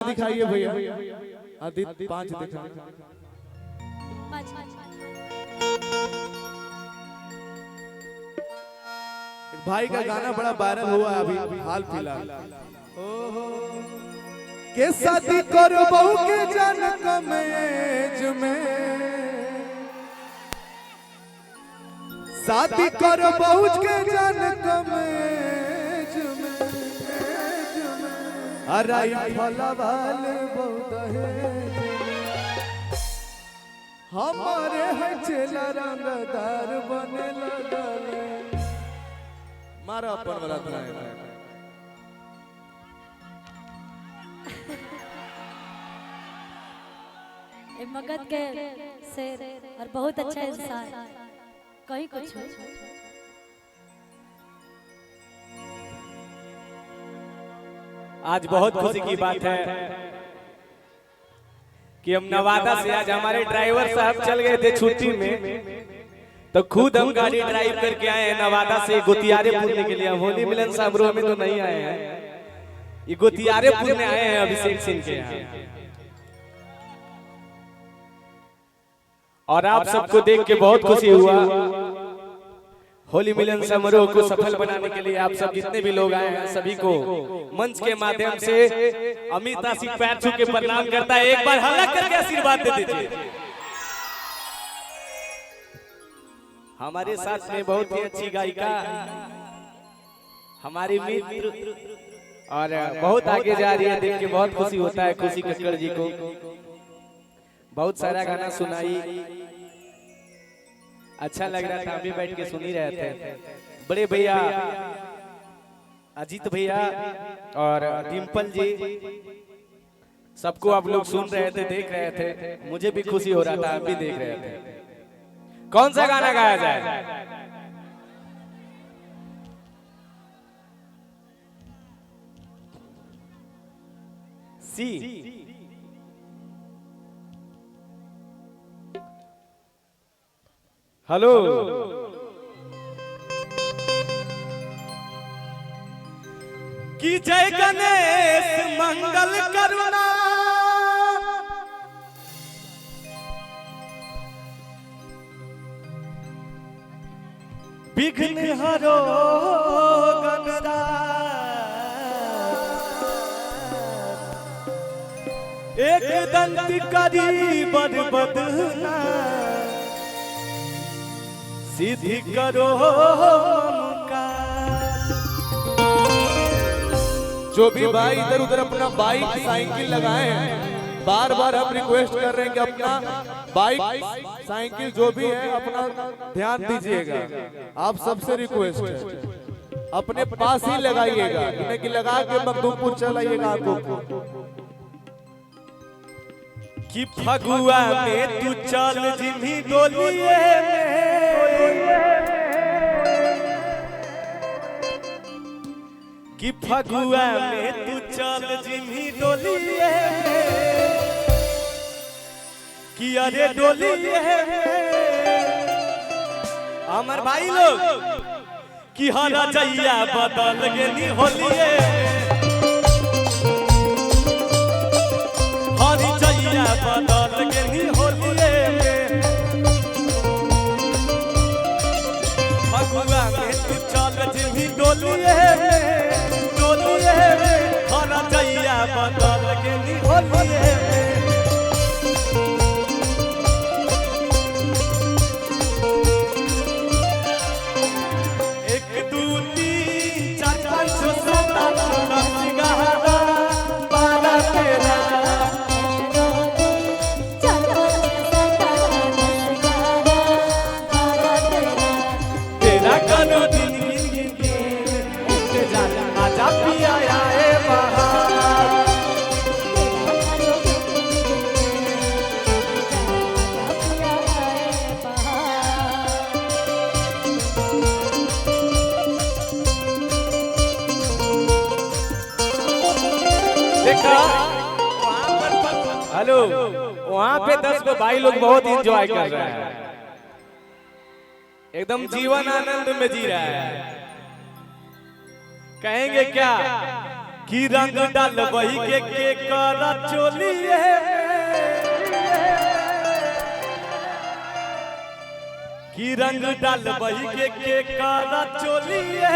दिखाइए भैया। आदित्य 5 दिखा। भाई का गाना बड़ा वायरल हुआ अभी हाल फिलहाल। के शादी करो बहू के जन कमेज में, शादी करो बहू के जन कमेज में, अराई फलवाल बहुत है हमारे है चेला रंगदार बने लगले। मारा अपन वाला बनाए मगध के शेर और बहुत अच्छा इंसान कहीं कुछ आज बहुत खुशी की बात है कि हम नवादा से आज हमारे ड्राइवर साहब चल गए थे छुट्टी में, तो खुद हम गाड़ी ड्राइव करके आए हैं नवादा से गोतियारे पूरने के लिए। होली मिलन समारोह में तो नहीं आए हैं, ये गोतियारे पूरने आए हैं अभिषेक सिंह के यहाँ। और आप सबको देख के बहुत खुशी हुआ। होली मिलन समारोह को सफल बनाने के लिए आप सब जितने भी लोग आए हैं सभी को मंच के माध्यम से अमिता सिंह पैर छू के प्रणाम करता है। एक बार हल्ला करके आशीर्वाद दे दीजिए। हमारे साथ में बहुत ही अच्छी गायिका हमारी मित्र और बहुत आगे जा रही है, देख के बहुत खुशी होता है। खुशी कक्कड़ जी को बहुत सारा गाना सुनाई, अच्छा लग रहा था, अभी बैठ के सुन ही रहे थे। बड़े भैया अजीत भैया और डिम्पल जी सबको आप लोग सुन रहे थे, देख रहे थे, मुझे भी खुशी हो रहा था, आप भी देख रहे थे। कौन सा गाना गाया जाए? सी हेलो की जय गणेश मंगल करुणा विघ्न हरो गणराज एक दंत करी बदबदना सिद्धि करो। जो भी भाई इधर उधर अपना बाइक साइकिल लगाए हैं, बार बार हम रिक्वेस्ट कर रहे हैं कि अपना बाइक साइकिल जो भी है अपना ध्यान दीजिएगा। आप सबसे रिक्वेस्ट है अपने पास ही लगाइएगा, इन्हें कि लगा के मखदूमपुर चलाइएगा आपको। कि फगुआ में तू चल जिन्ही डोलिए कि फगुआ में तू चल जिन्ही डोलिए कि अरे डोलिए हमार भाई लोग कि हरा जैया बदल गेली होलिए हरी जैया बदल गेली होलिए फगुआ में तू चल जिन्ही डोलिए हरा जैया बदल गेली होलिए। एक दू तीन चार पाँच छः सात आठ नौ ग्यारह बारह तेरह करो दिन गिन गिन के उठे जाना आजा पिया आए बाहर। देखा हेलो वहाँ पे 10 को भाई लोग बहुत एंजॉय कर रहे हैं, एकदम जीवन आनंद में जी रहा है। कहेंगे क्या कि रंग डाल वही के कर चोलिए कि रंग डाल वही के कर चोलिए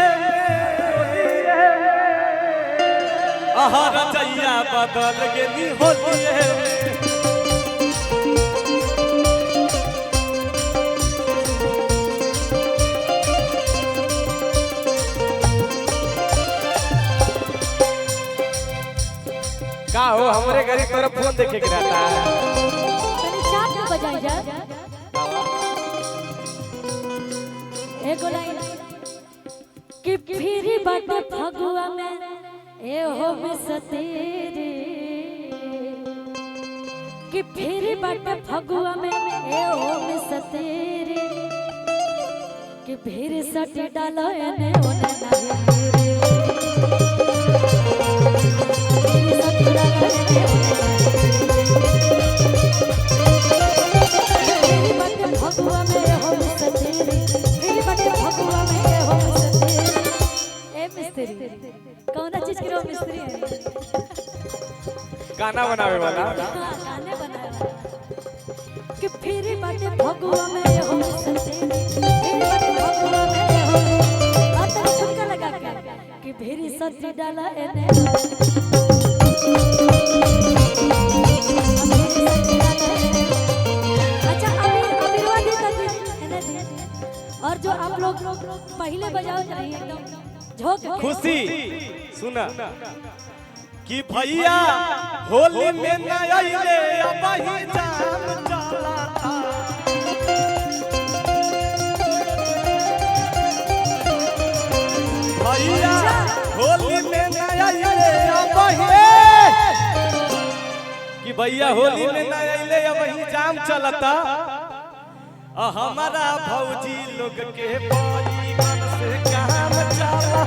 आहा रचैया बदल गेली होलिए का हो हमरे घरे तोरा फोन देखे के रहता है तनी चाप में बजाई जा एगो लाइन कि फिरी बाटे फगुआ में ए हो मिसतेरी कि फिरी बाटे फगुआ में ए हो मिसतेरी कि फिर सटी डालो एने ओने नाही कौन चीज के मिस्त्री है गाना बनावे वाला गाने बनावे वाला कि फिर बाटे भगवा में हो सते फिर बाटे भगवा में हो आता छक्का लगा के कि फिर सती डाला एने अच्छा अबीरवा दी एने दी और जो आप लोग पहले बजाओ चाहिए एकदम खुशी सुना कि भैया होली में न आइले अब ही जाम चला था भैया होली में न आइले अब ही कि भैया होली में न आइले अब ही जाम चलता हमारा भौजी लोग के भाई मन से काम चला